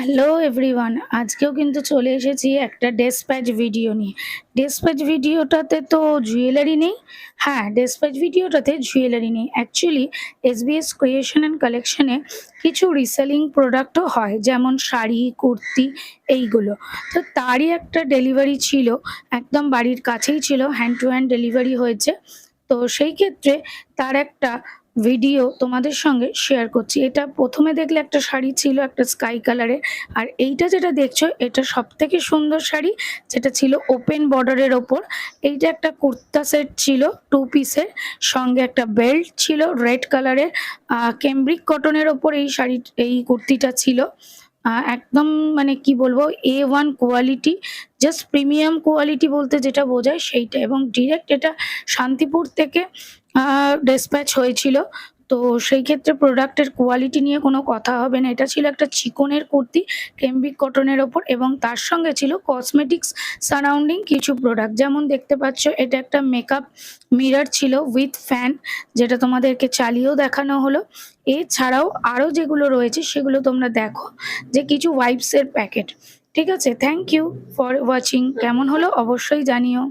Hello everyone, আজকেও কিন্তু চলে এসেছি একটা ডেসপ্যাচ ভিডিও নিয়ে। ডেসপ্যাচ ভিডিওটাতে তো জুয়েলারি নেই। হ্যাঁ, ডেসপ্যাচ ভিডিওটাতে জুয়েলারি নেই। অ্যাকচুয়ালি এসবিএস ক্রিয়েশন অ্যান্ড কালেকশনে কিছু রিসেলিং প্রোডাক্টও হয়, যেমন শাড়ি, কুর্তি এইগুলো। তো তারই একটা ডেলিভারি ছিল, একদম বাড়ির কাছেই ছিল, হ্যান্ড টু হ্যান্ড ডেলিভারি হয়েছে। তো সেই ক্ষেত্রে তার একটা ভিডিও তোমাদের সঙ্গে শেয়ার করছি। এটা ১ম এ দেখলে একটা শাড়ি ছিল, একটা স্কাই কালারের। আর এইটা যেটা দেখছো, এটা সবথেকে সুন্দর শাড়ি, যেটা ছিল ওপেন বর্ডারের ওপর। এইটা একটা কুর্তা সেট ছিল 2 পিসের, সঙ্গে একটা বেল্ট ছিল রেড কালারের। ক্যামব্রিক কটনের ওপর এই কুর্তিটা ছিল। একদম মানে কি বলবো, A1 quality, just premium quality বলতে যেটা বোঝায় সেইটা, এবং ডিরেক্ট এটা শান্তিপুর থেকে ডিসপ্যাচ হয়েছিল। তো সেই ক্ষেত্রে প্রোডাক্টের কোয়ালিটি নিয়ে কোনো কথা হবে না। এটা ছিল একটা চিকনের কুর্তি, ক্যামব্রিক কটনের ওপর, এবং তার সঙ্গে ছিল কসমেটিক্স সারাউন্ডিং কিছু প্রোডাক্ট। যেমন দেখতে পাচ্ছ, এটা একটা মেকআপ মিরর ছিল উইথ ফ্যান, যেটা তোমাদেরকে চালিয়েও দেখানো হলো। এছাড়াও আরও যেগুলো রয়েছে সেগুলো তোমরা দেখো, যে কিছু ওয়াইপসের প্যাকেট। ঠিক আছে? Thank you for watching. কেমন হলো অবশ্যই জানিও।